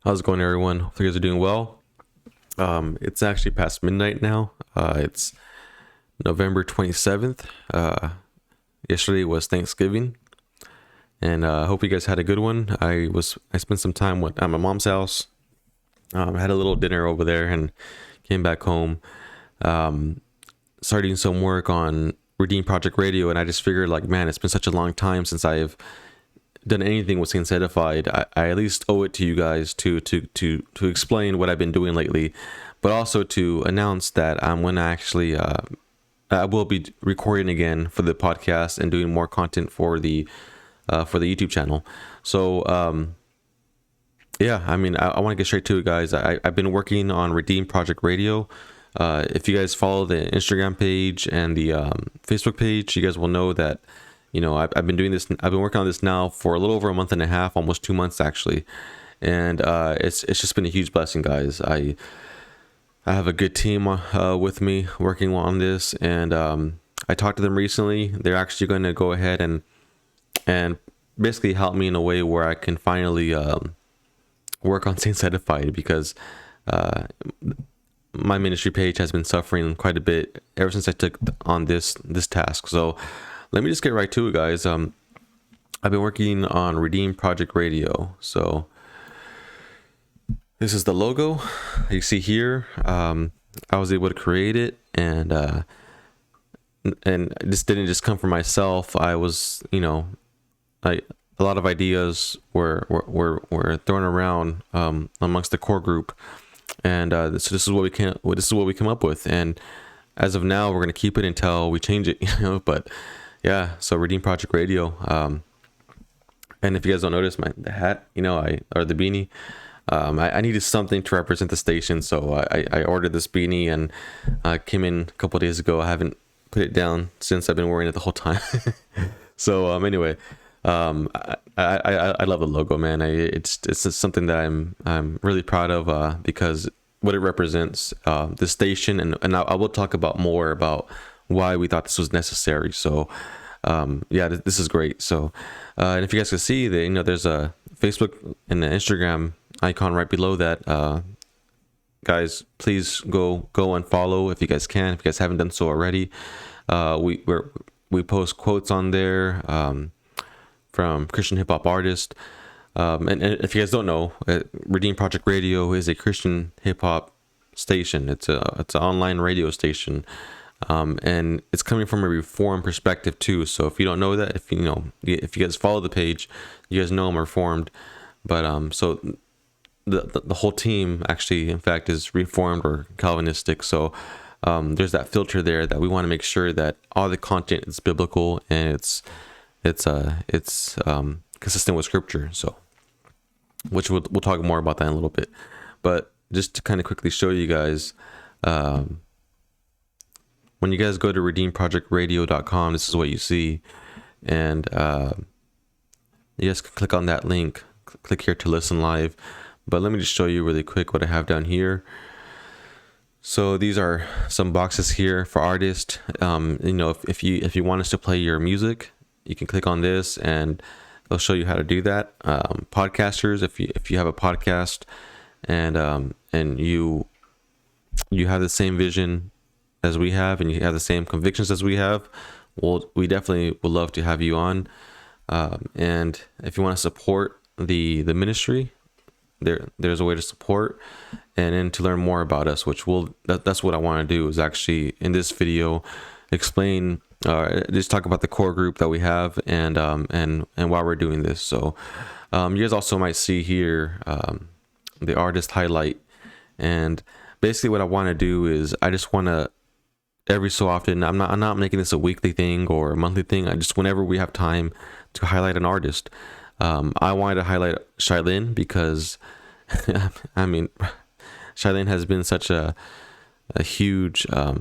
How's it going, everyone? Hope you guys are doing well. It's actually past midnight now. It's November 27th. Yesterday was Thanksgiving, and hope you guys had a good one. I spent some time at my mom's house. I had a little dinner over there and came back home. Starting some work on Redeem Project Radio, and I just figured, like, man, it's been such a long time since I've done anything with Saints Edified. I at least owe it to you guys to explain what I've been doing lately, but also to announce that I'm going to actually I will be recording again for the podcast and doing more content for the YouTube channel. So yeah, I mean, I want to get straight to it, guys. I've been working on Redeem Project Radio. If you guys follow the Instagram page and the Facebook page, you guys will know that, you know, I've been doing this. I've been working on this now for a little over a month and a half, almost 2 months actually, and it's just been a huge blessing, guys. I have a good team with me working on this, and I talked to them recently. They're actually going to go ahead and basically help me in a way where I can finally work on Saints Edified, because my ministry page has been suffering quite a bit ever since I took on this task. So let me just get right to it, guys. I've been working on Redeem Project Radio. So this is the logo you see here. I was able to create it, and this didn't just come from myself. I was, you know, a lot of ideas were thrown around amongst the core group, and so this is what we come up with. And as of now, we're gonna keep it until we change it, you know. But yeah, so Redeem Project Radio. And if you guys don't notice the hat, you know, or the beanie, I needed something to represent the station, so I ordered this beanie, and came in a couple of days ago. I haven't put it down since. I've been wearing it the whole time. So anyway, I love the logo, man. It's something that I'm really proud of, because what it represents, the station, and I will talk about more about why we thought this was necessary. So yeah, this is great. So and if you guys can see, that, you know, there's a Facebook and the Instagram icon right below that. Guys, please go and follow if you guys can, if you guys haven't done so already. We post quotes on there from Christian hip hop artists. And if you guys don't know, Redeem Project Radio is a Christian hip hop station. It's an online radio station, and it's coming from a Reformed perspective too. So if you don't know that, if you guys follow the page, you guys know I'm Reformed. But so the whole team actually, in fact, is Reformed or Calvinistic. So there's that filter there that we want to make sure that all the content is biblical and it's consistent with Scripture. So, which we'll talk more about that in a little bit. But just to kind of quickly show you guys, when you guys go to redeemprojectradio.com, this is what you see, and you guys can click on that link. Click here to listen live. But let me just show you really quick what I have down here. So these are some boxes here for artists. You know, if you want us to play your music, you can click on this and it'll show you how to do that. Podcasters, if you have a podcast and you have the same vision as we have, and you have the same convictions as we have, well, we definitely would love to have you on. And if you want to support the ministry, there's a way to support and then to learn more about us, which that's what I want to do, is actually in this video explain, just talk about the core group that we have, and why we're doing this. So you guys also might see here the artist highlight, and basically what I want to do is I just want to, every so often, I'm not making this a weekly thing or a monthly thing. I just, whenever we have time to highlight an artist, I wanted to highlight Shailene because I mean, Shailene has been such a huge, I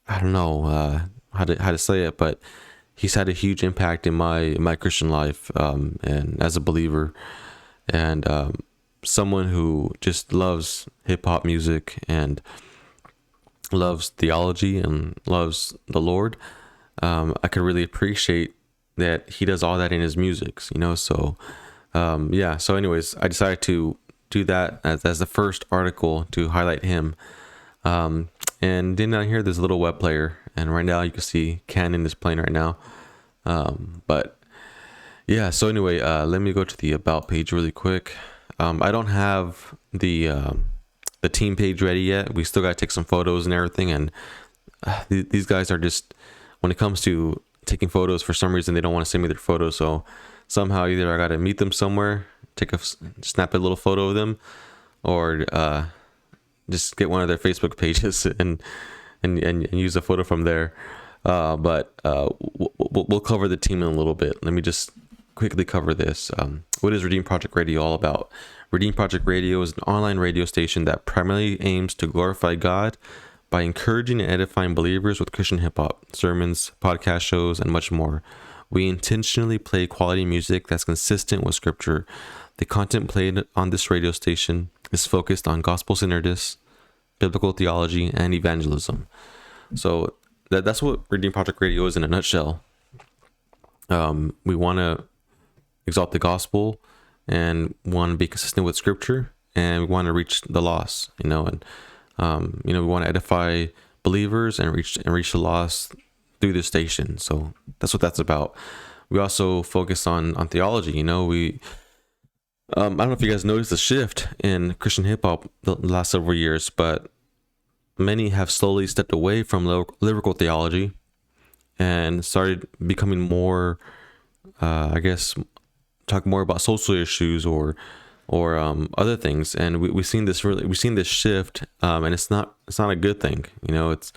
don't know how to say it, but he's had a huge impact in my Christian life, and as a believer, and someone who just loves hip hop music and loves theology and loves the Lord. I could really appreciate that he does all that in his music, you know. So yeah, so anyways, I decided to do that as the first article to highlight him. And then down here, there's a little web player, and right now you can see Canon is playing right now. But yeah, so anyway, let me go to the about page really quick. I don't have the team page ready yet. We still got to take some photos and everything, and these guys are just, when it comes to taking photos, for some reason they don't want to send me their photos. So somehow either I got to meet them somewhere, snap a little photo of them, or just get one of their Facebook pages and use a photo from there. But we'll cover the team in a little bit. Let me just quickly cover this. What is Redeem Project Radio all about? Redeem Project Radio is an online radio station that primarily aims to glorify God by encouraging and edifying believers with Christian hip-hop, sermons, podcast shows, and much more. We intentionally play quality music that's consistent with Scripture. The content played on this radio station is focused on gospel-centeredness, biblical theology, and evangelism. So that's what Redeem Project Radio is in a nutshell. We want to exalt the gospel and want to be consistent with Scripture, and we want to reach the lost, and we want to edify believers and reach the lost through this station. So that's what that's about. We also focus on theology. We I don't know if you guys noticed the shift in Christian hip hop the last several years, but many have slowly stepped away from lyrical theology and started becoming more, talk more about social issues or other things. And we've seen this shift, and it's not a good thing. It's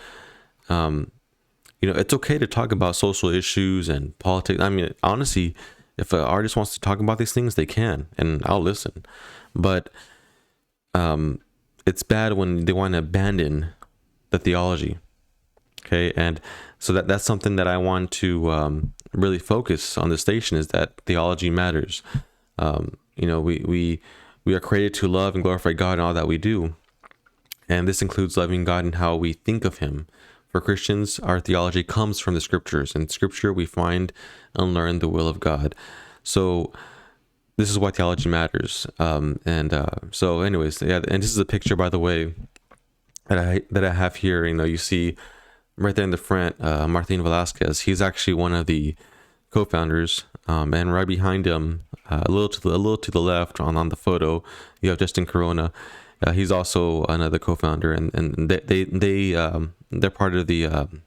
okay to talk about social issues and politics. I mean, honestly, if an artist wants to talk about these things, they can, and I'll listen. But it's bad when they want to abandon the theology. Okay, and so that's something that I want to really focus on the station, is that theology matters. We are created to love and glorify God in all that we do, and this includes loving God in how we think of Him. For Christians, our theology comes from the Scriptures. In Scripture, we find and learn the will of God. So this is why theology matters. So anyways, yeah, and this is a picture, by the way, that I have here. You see right there in the front, Martin Velasquez. He's actually one of the co-founders, and right behind him, a little to the left on the photo, you have Justin Corona. He's also another co-founder, and they're part of the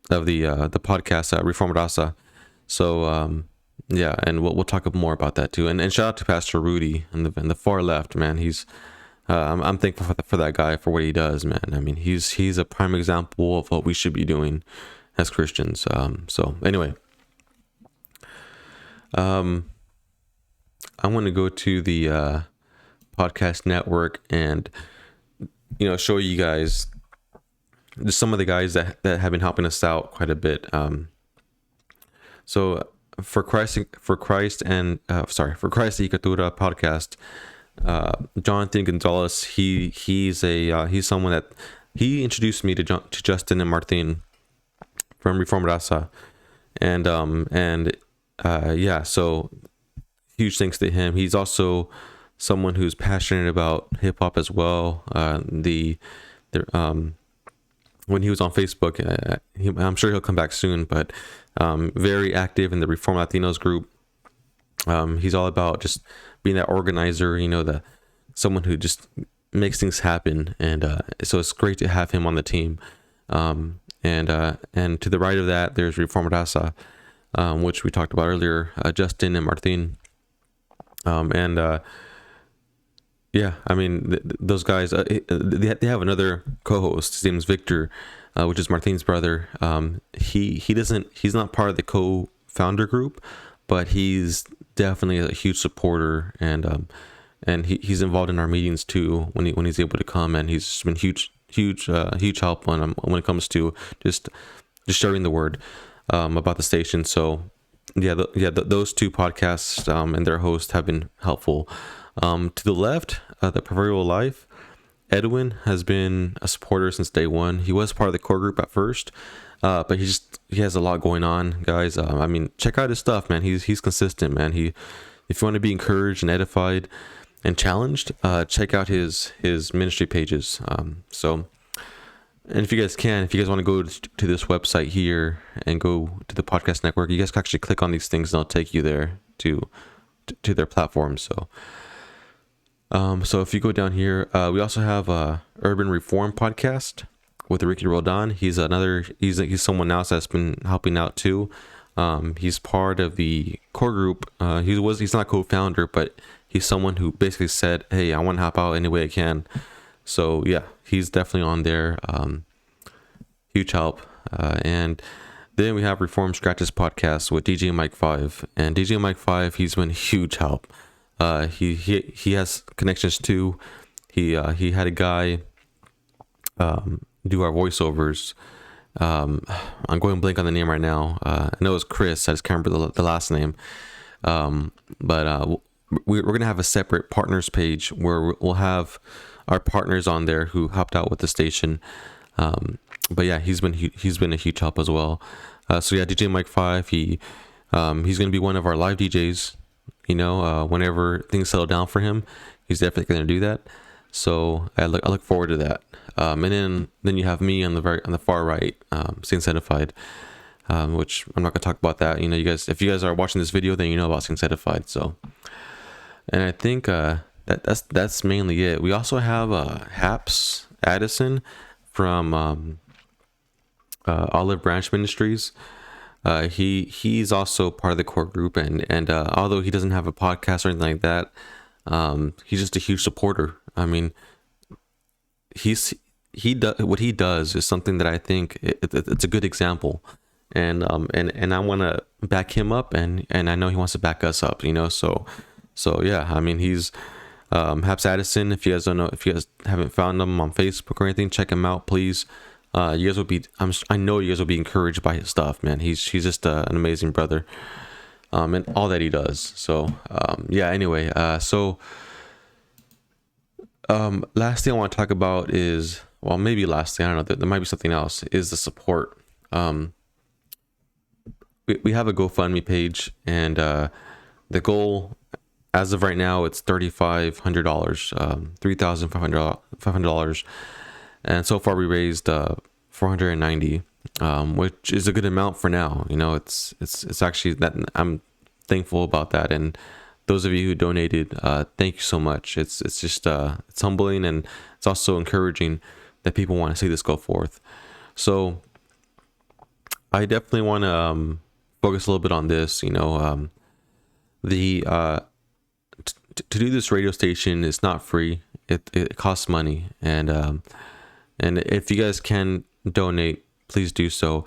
podcast Reformed Rasa. So yeah, and we'll talk more about that too. And shout out to Pastor Rudy in the far left, man. He's I'm thankful for that guy, for what he does, man. I mean, he's a prime example of what we should be doing as Christians. So anyway, I want to go to the podcast network and show you guys just some of the guys that have been helping us out quite a bit. So for Christ and Icatura podcast, Jonathan Gonzalez, he's someone that he introduced me to Justin and Martin from Reformed Rasa, and so huge thanks to him. He's also someone who's passionate about hip hop as well. When he was on Facebook, I'm sure he'll come back soon, but very active in the Reformed Latinos group. He's all about just being that organizer, someone who just makes things happen, and so it's great to have him on the team. And to the right of that, there's Reformed Rasa, which we talked about earlier, Justin and Martin. Yeah, I mean, those guys, they have another co-host. His name is Victor, which is Martin's brother. He's not part of the co-founder group, but he's definitely a huge supporter, and he's involved in our meetings too when he's able to come, and he's been huge help when it comes to just sharing the word about the station. So those two podcasts and their hosts have been helpful. To the left, the Proverbial Life, Edwin has been a supporter since day one. He was part of the core group at first, but he has a lot going on, guys. I mean, check out his stuff, man. He's consistent, man. if you want to be encouraged and edified and challenged, check out his ministry pages. So, and if you guys want to go to this website here and go to the podcast network, you guys can actually click on these things and they'll take you there to their platform. So, so if you go down here, we also have a Urban Reform podcast with Ricky Roldan. He's someone else that's been helping out too. He's part of the core group. He's not a co-founder, but he's someone who basically said, "Hey, I want to help out any way I can." So yeah, he's definitely on there. Huge help. And then we have Reform Scratches podcast with DJ Mike 5, and DJ Mike 5, he's been huge help. He has connections too. He had a guy do our voiceovers. I'm going blank on the name right now. I know it's Chris. I just can't remember the last name. But we're gonna have a separate partners page where we'll have our partners on there who helped out with the station. But yeah, he's been a huge help as well. So yeah, DJ Mike 5, he's gonna be one of our live DJs. Whenever things settle down for him, he's definitely gonna do that. So I look forward to that. And then you have me on the far right, Saints Edified, which I'm not gonna talk about that. You guys, if you guys are watching this video, then you know about Saints Edified. So, and I think that's mainly it. We also have Haps Addison from Olive Branch Ministries. He's also part of the core group, and although he doesn't have a podcast or anything like that, he's just a huge supporter. I mean, what he does is something that I think it's a good example, and I want to back him up, and I know he wants to back us up. So yeah, I mean, he's Haps Addison. If you guys haven't found him on Facebook or anything, check him out, please. You guys will be. I know you guys will be encouraged by his stuff, man. He's just an amazing brother, and all that he does. So, yeah. Anyway, last thing I want to talk about is, well, maybe last thing, I don't know. There might be something else. Is the support. We have a GoFundMe page, and the goal, as of right now, it's $3,500, $3,500. And so far we raised $490, which is a good amount for now. It's actually that I'm thankful about that. And those of you who donated, thank you so much. It's just it's humbling, and it's also encouraging that people want to see this go forth. So I definitely want to focus a little bit on this. To do this radio station is not free. It costs money, and if you guys can donate, please do so.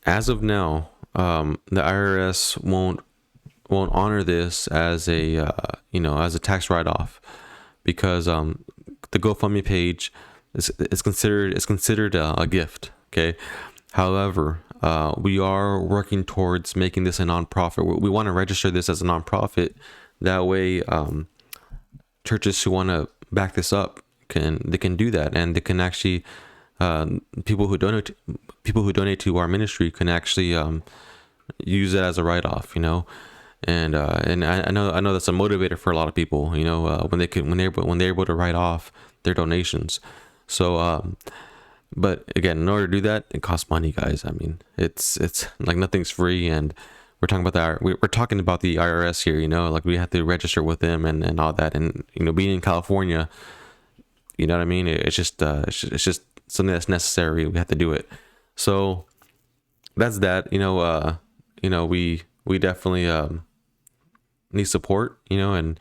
As of now, the IRS won't honor this as a tax write-off, because the GoFundMe page is considered a gift. Okay. However, we are working towards making this a nonprofit. We want to register this as a nonprofit. That way, churches who want to back this up can do that, and they can actually people who donate to our ministry can actually use it as a write-off, and I know that's a motivator for a lot of people, when they're able to write off their donations. So but again, in order to do that, it costs money, guys. I mean, it's like nothing's free, and we're talking about we're talking about the IRS here, like we have to register with them and all that, and being in California, you know what I mean? It's just something that's necessary. We have to do it. So that's that. We definitely need support. And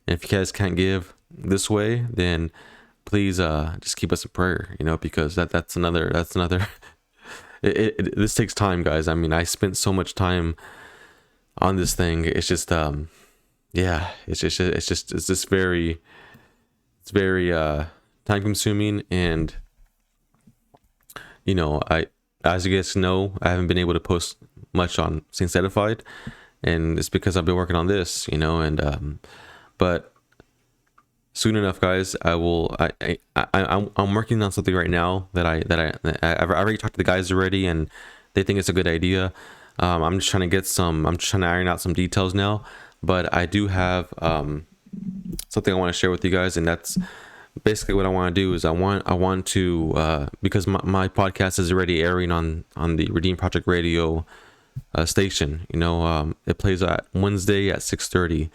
if you guys can't give this way, then please just keep us in prayer. Because that's another. This takes time, guys. I mean, I spent so much time on this thing. It's just it's very time consuming, and as you guys know, I haven't been able to post much on Saints Edified, and it's because I've been working on this, and but soon enough, guys, I will. I'm working on something right now that I've already talked to the guys already, and they think it's a good idea. I'm just trying to iron out some details now, but I do have something I want to share with you guys, and that's basically what I want to do. Is I want to because my podcast is already airing on the Redeem Project Radio station. It plays at Wednesday at 6:30,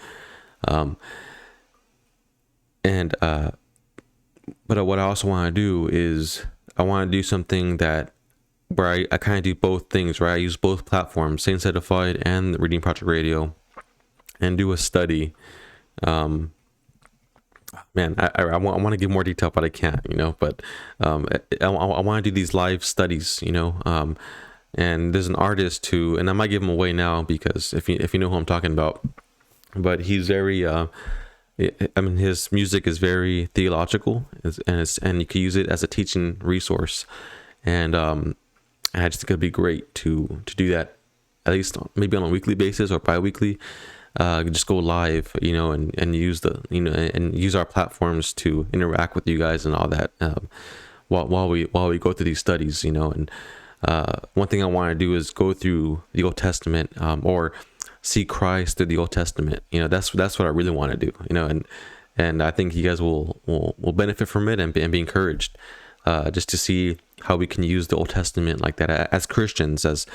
and but what I also want to do is I want to do something that where I kind of do both things, right? I use both platforms, Saints Edified and the Redeem Project Radio, and do a study. Man, I want to give more detail, but I can't, but I want to do these live studies, and there's an artist who, and I might give him away now because if you know who I'm talking about, but he's very, his music is very theological, and you can use it as a teaching resource, and I just think it'd be great to do that, at least maybe on a weekly basis or bi-weekly. Just go live, and use and use our platforms to interact with you guys and all that, while we go through these studies, and one thing I want to do is go through the Old Testament, or see Christ through the Old Testament. That's what I really want to do, and I think you guys will benefit from it and be encouraged, just to see how we can use the Old Testament like that as Christians, as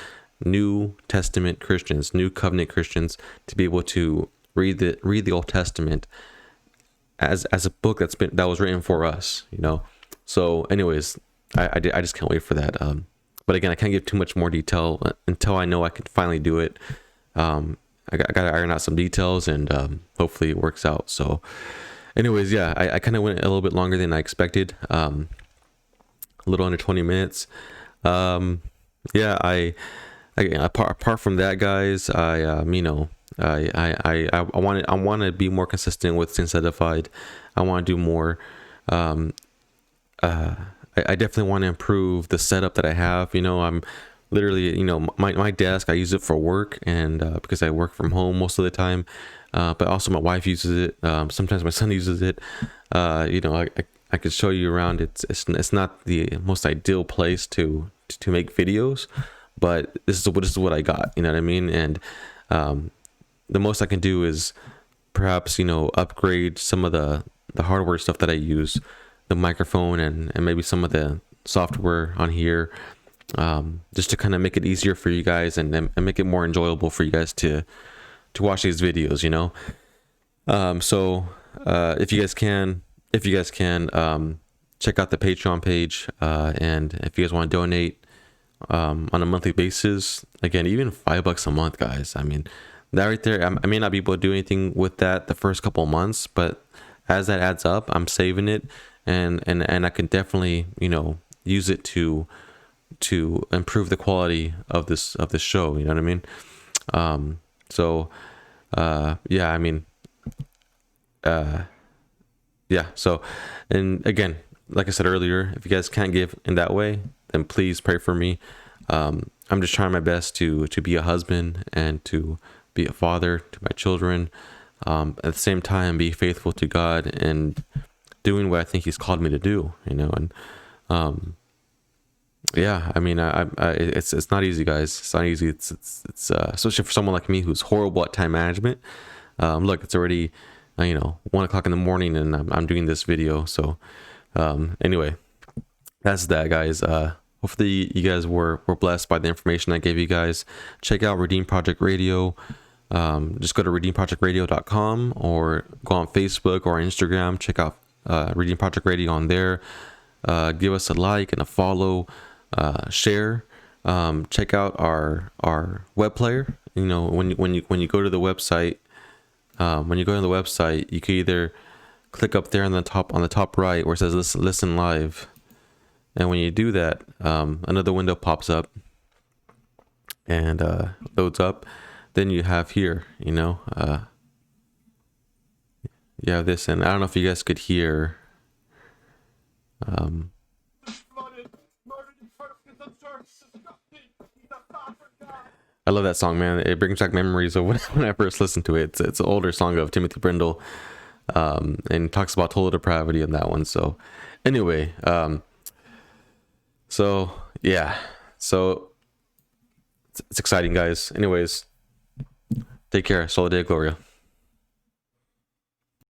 New Testament Christians, New Covenant Christians, to be able to read the Old Testament as a book that was written for us, So, anyways, I just can't wait for that. But again, I can't give too much more detail until I know I can finally do it. I got to iron out some details, and hopefully it works out. So, anyways, yeah, I kind of went a little bit longer than I expected. A little under 20 minutes. Yeah, apart from that, guys, I want to be more consistent with Saints Edified. I want to do more. I definitely want to improve the setup that I have. I'm literally, my desk, I use it for work, and because I work from home most of the time, but also my wife uses it. Sometimes my son uses it. I could show you around. It's not the most ideal place to make videos, but this is what I got. You know what I mean? And the most I can do is perhaps upgrade some of the hardware stuff that I use, the microphone and maybe some of the software on here, just to kind of make it easier for you guys and make it more enjoyable for you guys to watch these videos. So if you guys can, check out the Patreon page, and if you guys want to donate on a monthly basis, again, even $5 a month, guys. I mean, that right there, I may not be able to do anything with that the first couple of months, but as that adds up, I'm saving it, and I can definitely use it to improve the quality of this show. You know what I mean? Yeah, I mean, yeah. So, and again, like I said earlier, if you guys can't give in that way, then please pray for me. I'm just trying my best to be a husband and to be a father to my children. At the same time, be faithful to God and doing what I think He's called me to do. And yeah, I mean, it's not easy, guys. It's not easy. It's especially for someone like me who's horrible at time management. Look, it's already 1:00 in the morning, and I'm doing this video. So anyway, that's that, guys. Hopefully you guys were blessed by the information I gave you guys. Check out Redeem Project Radio. Just go to redeemprojectradio.com or go on Facebook or Instagram. Check out Redeem Project Radio on there. Give us a like and a follow. Share. Check out our web player. When you go to the website, you can either click up there on the top right where it says listen live, and when you do that, another window pops up and loads up. Then you have here, you have this, and I don't know if you guys could hear. I love that song, man. It brings back memories of when I first listened to it. It's an older song of Timothy Brindle, and talks about total depravity in that one. So, anyway, so yeah, so it's exciting, guys. Anyways, take care. Sola Deo Gloria.